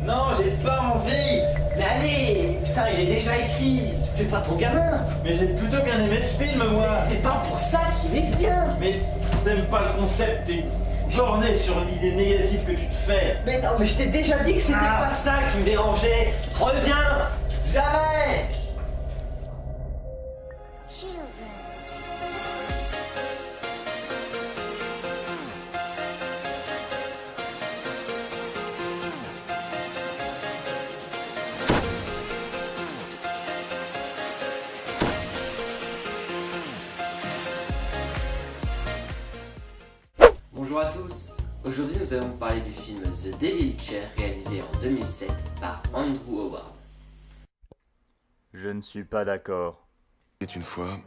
Non, j'ai pas envie. Mais allez, putain, il est déjà écrit. Tu fais pas ton gamin. Mais j'ai plutôt bien aimé ce film, moi. Mais c'est pas pour ça qu'il est bien. Mais t'aimes pas le concept, t'es borné sur l'idée négative que tu te fais. Mais non, mais je t'ai déjà dit que c'était pas ça qui me dérangeait. Reviens. Jamais. Bonjour à tous. Aujourd'hui nous allons parler du film The Devil Chair réalisé en 2007 par Andrew Howard. Je ne suis pas d'accord. Il était une fois.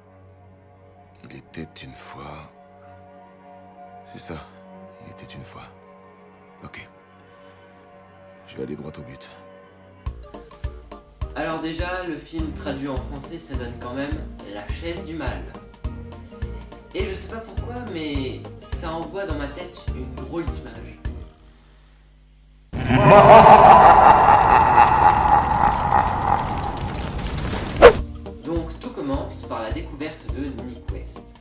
Il était une fois. C'est ça. Il était une fois. Ok. Je vais aller droit au but. Alors déjà, le film traduit en français ça donne quand même La chaise du mal. Et je sais pas pourquoi, mais ça envoie dans ma tête une drôle d'image. Donc tout commence par la découverte de Nick West.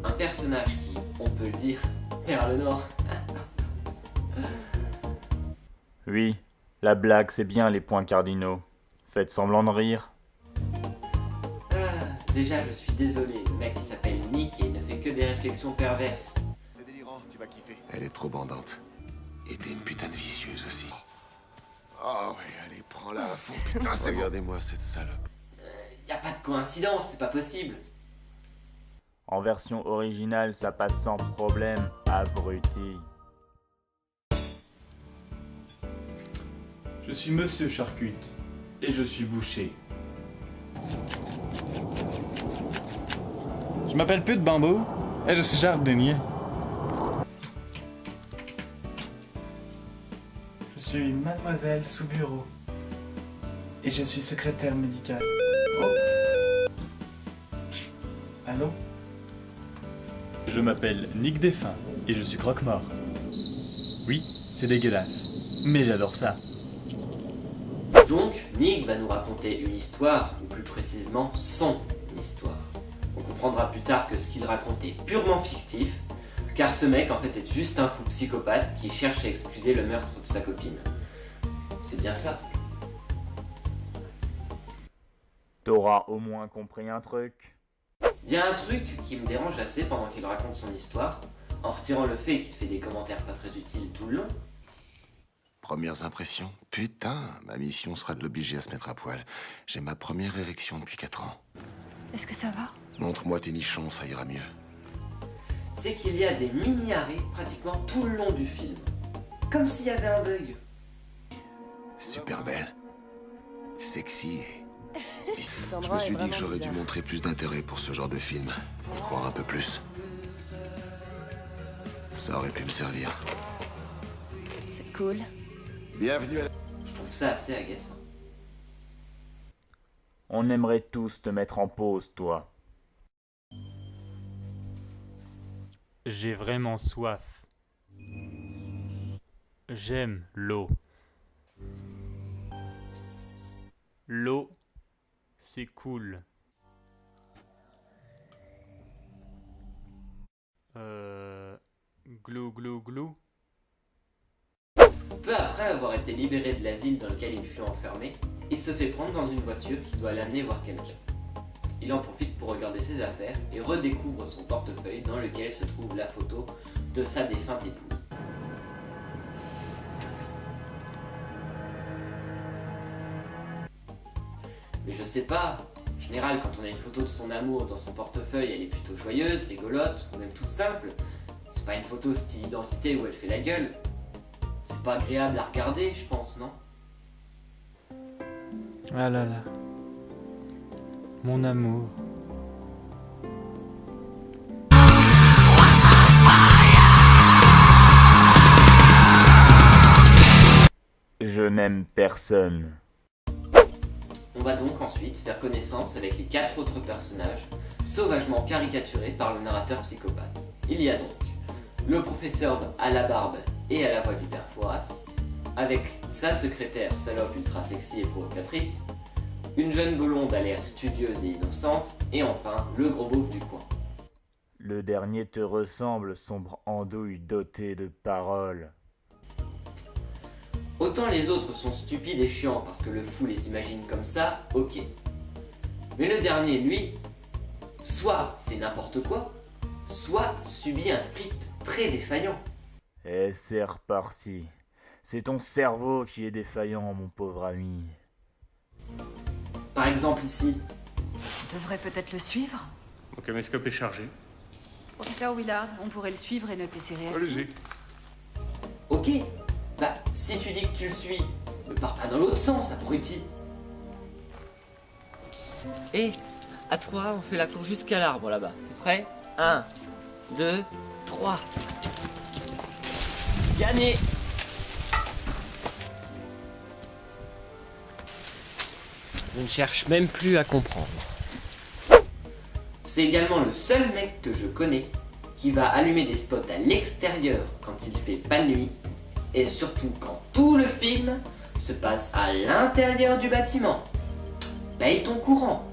Un personnage qui, on peut le dire, perd le nord. Oui, la blague, c'est bien les points cardinaux. Faites semblant de rire. Déjà, je suis désolé, le mec il s'appelle Nick et il ne fait que des réflexions perverses. C'est délirant, tu vas kiffer. Elle est trop bandante. Et t'es une putain de vicieuse aussi. Oh ouais, allez, prends-la à fond, putain, c'est regardez-moi cette salope. Y a pas de coïncidence, c'est pas possible. En version originale, ça passe sans problème, abruti. Je suis Monsieur Charcute et je suis boucher. Je m'appelle Pute Bambou et je suis jardinier. Je suis Mademoiselle sous bureau et je suis secrétaire médicale. Oh. Allô? Je m'appelle Nick Défunt et je suis croque-mort. Oui, c'est dégueulasse, mais j'adore ça. Donc, Nick va nous raconter une histoire, ou plus précisément son histoire. On comprendra plus tard que ce qu'il raconte est purement fictif, car ce mec en fait est juste un fou psychopathe qui cherche à excuser le meurtre de sa copine. C'est bien ça. T'auras au moins compris un truc. Il y a un truc qui me dérange assez pendant qu'il raconte son histoire, en retirant le fait qu'il fait des commentaires pas très utiles tout le long. Premières impressions. Putain, ma mission sera de l'obliger à se mettre à poil. J'ai ma première érection depuis 4 ans. Est-ce que ça va? Montre-moi tes nichons, ça ira mieux. C'est qu'il y a des mini-arrêts pratiquement tout le long du film. Comme s'il y avait un bug. Super belle. Sexy et... Je me suis dit que j'aurais dû montrer plus d'intérêt pour ce genre de film. Y croire un peu plus. Ça aurait pu me servir. C'est cool. Bienvenue à la... Je trouve ça assez agaçant. On aimerait tous te mettre en pause, toi. J'ai vraiment soif. J'aime l'eau. L'eau, c'est cool. Glou glou glou. Peu après avoir été libéré de l'asile dans lequel il fut enfermé, il se fait prendre dans une voiture qui doit l'amener voir quelqu'un. Il en profite pour regarder ses affaires et redécouvre son portefeuille dans lequel se trouve la photo de sa défunte épouse. Mais je sais pas, en général quand on a une photo de son amour dans son portefeuille, elle est plutôt joyeuse, rigolote, ou même toute simple. C'est pas une photo style identité où elle fait la gueule. C'est pas agréable à regarder, je pense, non? Ah là là. Mon amour. Je n'aime personne. On va donc ensuite faire connaissance avec les 4 autres personnages, sauvagement caricaturés par le narrateur psychopathe. Il y a donc le professeur à la barbe et à la voix du père Fouras, avec sa secrétaire salope ultra sexy et provocatrice, une jeune blonde à l'air studieuse et innocente, et enfin le gros beauf du coin. Le dernier te ressemble, sombre andouille doté de paroles. Autant les autres sont stupides et chiants parce que le fou les imagine comme ça, ok. Mais le dernier, lui, soit fait n'importe quoi, soit subit un script très défaillant. Et c'est reparti. C'est ton cerveau qui est défaillant, mon pauvre ami. Par exemple ici, On devrait peut-être le suivre. Mon caméscope est chargé. Professeur Willard, on pourrait le suivre et noter ses réactions. Allez-y. ok, bah si tu dis que tu le suis, ne pars pas dans l'autre sens, abruti. Et à 3, on fait la cour jusqu'à l'arbre là-bas. T'es prêt? 1, 2, 3. Gagné! Je ne cherche même plus à comprendre. C'est également le seul mec que je connais qui va allumer des spots à l'extérieur quand il fait pas de nuit, et surtout quand tout le film se passe à l'intérieur du bâtiment. Paye ton courant.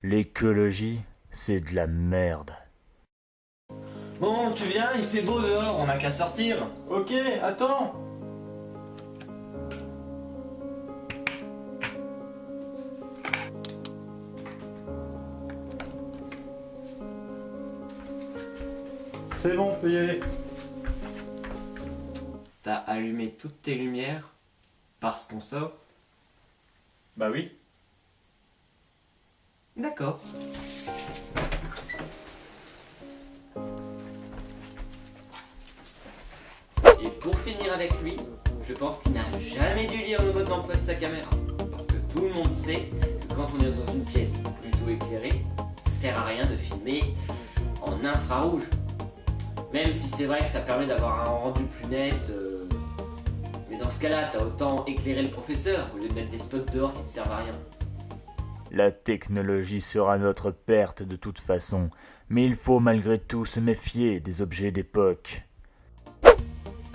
L'écologie, c'est de la merde. Bon, tu viens, il fait beau dehors, on n'a qu'à sortir. Ok, attends. C'est bon, on peut y aller. T'as allumé toutes tes lumières parce qu'on sort? Bah oui. D'accord. Et pour finir avec lui, je pense qu'il n'a jamais dû lire le mode d'emploi de sa caméra. Parce que tout le monde sait que quand on est dans une pièce plutôt éclairée, ça sert à rien de filmer en infrarouge. Même si c'est vrai que ça permet d'avoir un rendu plus net. Mais dans ce cas-là, t'as autant éclairé le professeur au lieu de mettre des spots dehors qui ne servent à rien. La technologie sera notre perte de toute façon, mais il faut malgré tout se méfier des objets d'époque.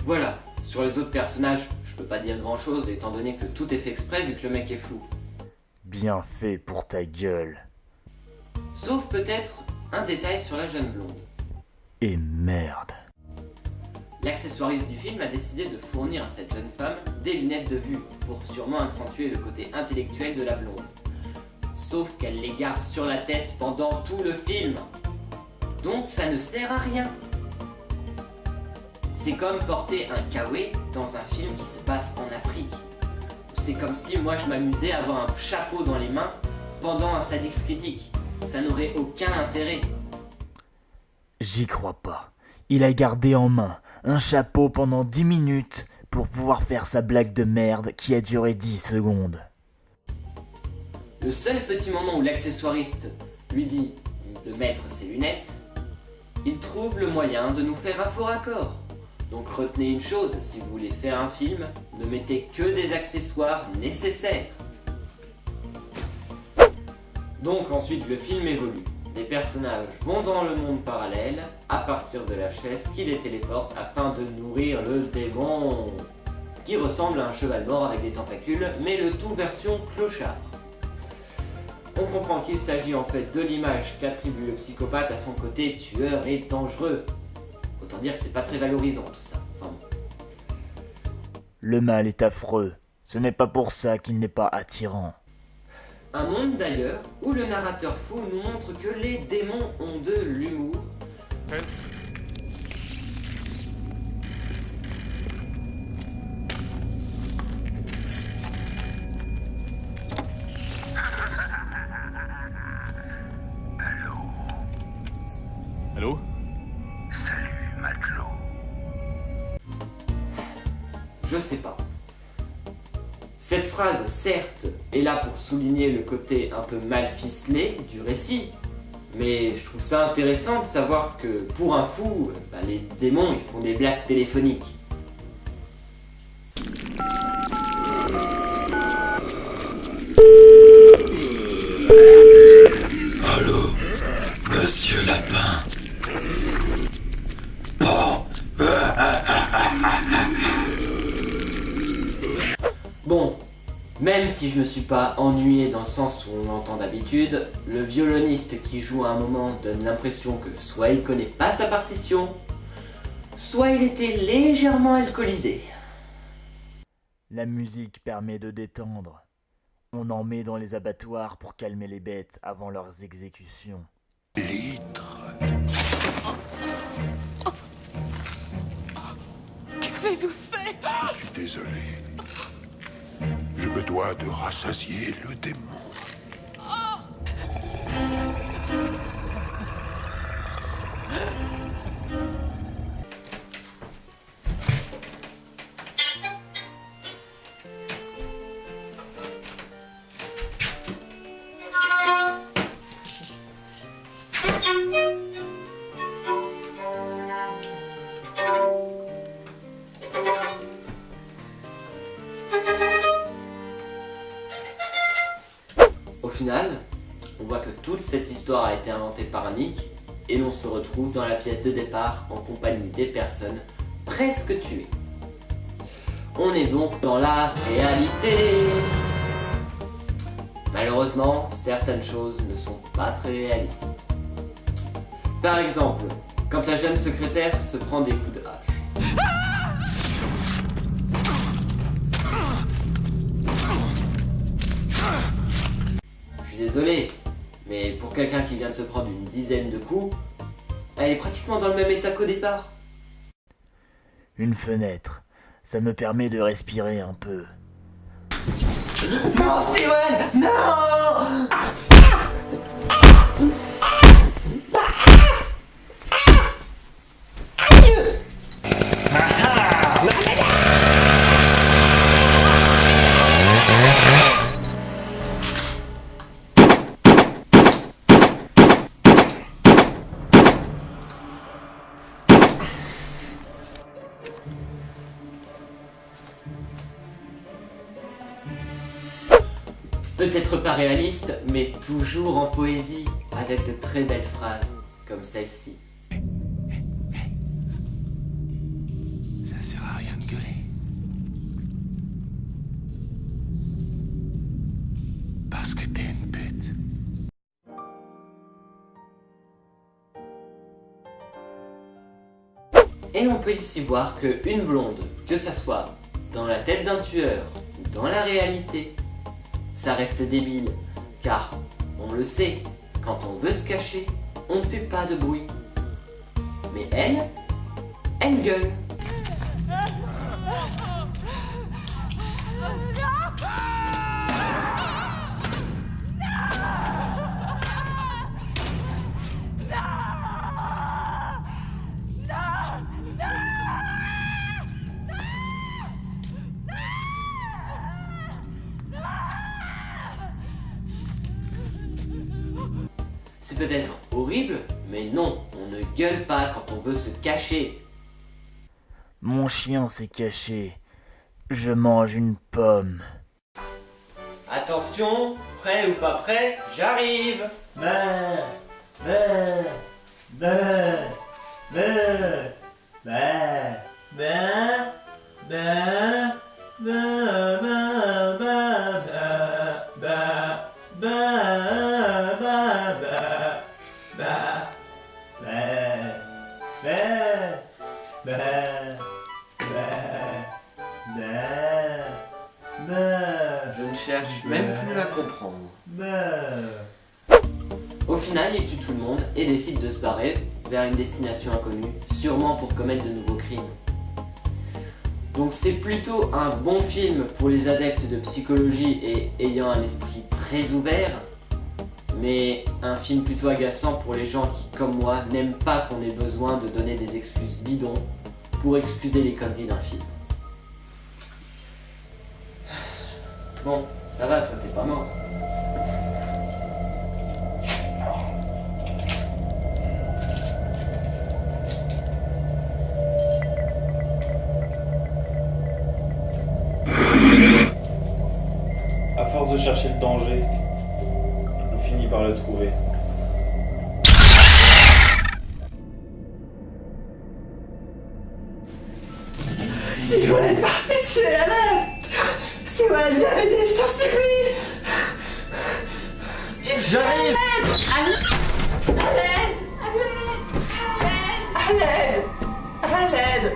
Voilà, sur les autres personnages, je peux pas dire grand chose étant donné que tout est fait exprès vu que le mec est flou. Bien fait pour ta gueule. Sauf peut-être un détail sur la jeune blonde. Et merde. L'accessoiriste du film a décidé de fournir à cette jeune femme des lunettes de vue pour sûrement accentuer le côté intellectuel de la blonde. Sauf qu'elle les garde sur la tête pendant tout le film. Donc ça ne sert à rien. C'est comme porter un kawaii dans un film qui se passe en Afrique. C'est comme si moi je m'amusais à avoir un chapeau dans les mains pendant un Sadix critique. Ça n'aurait aucun intérêt. J'y crois pas. Il a gardé en main un chapeau pendant 10 minutes pour pouvoir faire sa blague de merde qui a duré 10 secondes. Le seul petit moment où l'accessoiriste lui dit de mettre ses lunettes, il trouve le moyen de nous faire un faux raccord. Donc retenez une chose, si vous voulez faire un film, ne mettez que des accessoires nécessaires. Donc ensuite le film évolue. Les personnages vont dans le monde parallèle à partir de la chaise qui les téléporte afin de nourrir le démon, qui ressemble à un cheval mort avec des tentacules, mais le tout version clochard. On comprend qu'il s'agit en fait de l'image qu'attribue le psychopathe à son côté tueur et dangereux. Autant dire que c'est pas très valorisant tout ça. Enfin bon. Le mal est affreux. Ce n'est pas pour ça qu'il n'est pas attirant. Un monde d'ailleurs où le narrateur fou nous montre que les démons ont de l'humour. Allô? Salut, matelot. Je sais pas. Cette phrase, certes, est là pour souligner le côté un peu mal ficelé du récit, mais je trouve ça intéressant de savoir que pour un fou, les démons ils font des blagues téléphoniques. Allô, Monsieur Lapin. Bon. Bon, même si je me suis pas ennuyé dans le sens où on l'entend d'habitude, le violoniste qui joue à un moment donne l'impression que soit il connaît pas sa partition, soit il était légèrement alcoolisé. La musique permet de détendre. On en met dans les abattoirs pour calmer les bêtes avant leurs exécutions. Qu'avez-vous fait? Je suis désolé. Je me dois de rassasier le démon. Au final, on voit que toute cette histoire a été inventée par Nick et l'on se retrouve dans la pièce de départ en compagnie des personnes presque tuées. On est donc dans la réalité. Malheureusement, certaines choses ne sont pas très réalistes. Par exemple, quand la jeune secrétaire se prend des coups de hache. Je suis désolé, mais pour quelqu'un qui vient de se prendre une dizaine de coups, elle est pratiquement dans le même état qu'au départ. Une fenêtre, ça me permet de respirer un peu. Non, Steven! Non! Peut-être pas réaliste, mais toujours en poésie, avec de très belles phrases, comme celle-ci. Ça sert à rien de gueuler. Parce que t'es une bête. Et on peut ici voir qu'une blonde, que ça soit dans la tête d'un tueur ou dans la réalité, ça reste débile, car on le sait, quand on veut se cacher, on ne fait pas de bruit. Mais elle gueule. C'est peut-être horrible, mais non, on ne gueule pas quand on veut se cacher. Mon chien s'est caché. Je mange une pomme. Attention, prêt ou pas prêt, j'arrive. Je ne cherche même plus à comprendre. Au final, il tue tout le monde et décide de se barrer vers une destination inconnue, sûrement pour commettre de nouveaux crimes. Donc c'est plutôt un bon film pour les adeptes de psychologie et ayant un esprit très ouvert, mais un film plutôt agaçant pour les gens qui, comme moi, n'aiment pas qu'on ait besoin de donner des excuses bidons pour excuser les conneries d'un film. Bon, ça va, toi t'es pas mort. À force de chercher le danger, on finit par le trouver. Pitié, à l'aide! Sirène, viens m'aider, je t'en supplie. J'arrive. À l'aide.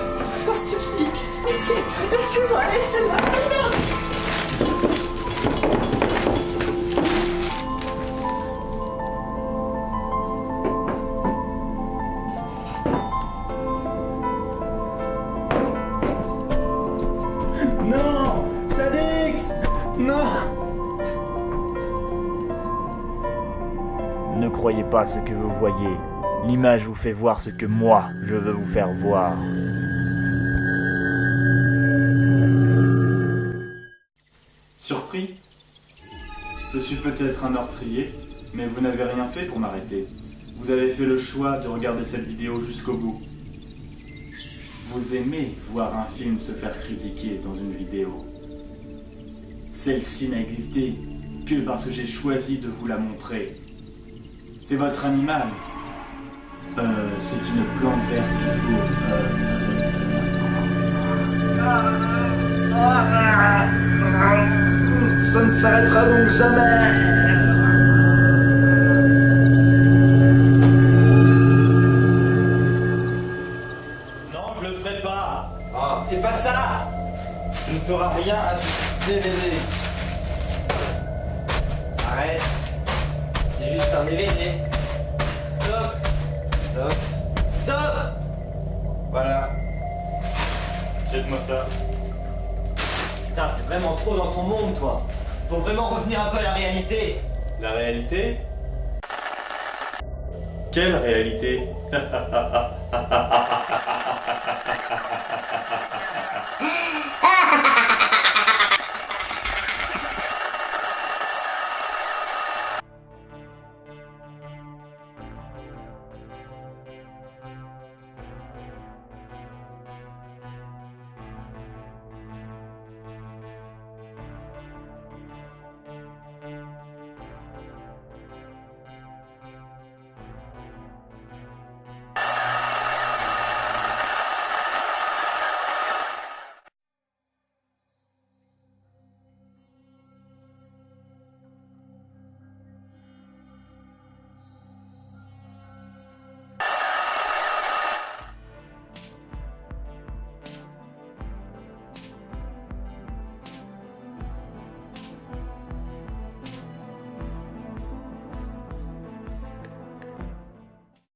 Je vous en supplie. Pitié, laissez-moi. Non, Sadix. Non. Ne croyez pas ce que vous voyez. L'image vous fait voir ce que moi, je veux vous faire voir. Surpris? Je suis peut-être un meurtrier, mais vous n'avez rien fait pour m'arrêter. Vous avez fait le choix de regarder cette vidéo jusqu'au bout. Vous aimez voir un film se faire critiquer dans une vidéo. Celle-ci n'a existé que parce que j'ai choisi de vous la montrer. C'est votre animal. C'est une plante verte qui court. Ça ne s'arrêtera donc jamais. Non, je le ferai pas. Oh, fais pas ça! Tu ne feras rien à ce DVD. Arrête! C'est juste un DVD. Stop! Stop! Stop! Voilà. Jette-moi ça. Putain, t'es vraiment trop dans ton monde, toi. Faut vraiment revenir un peu à la réalité. La réalité? Quelle réalité?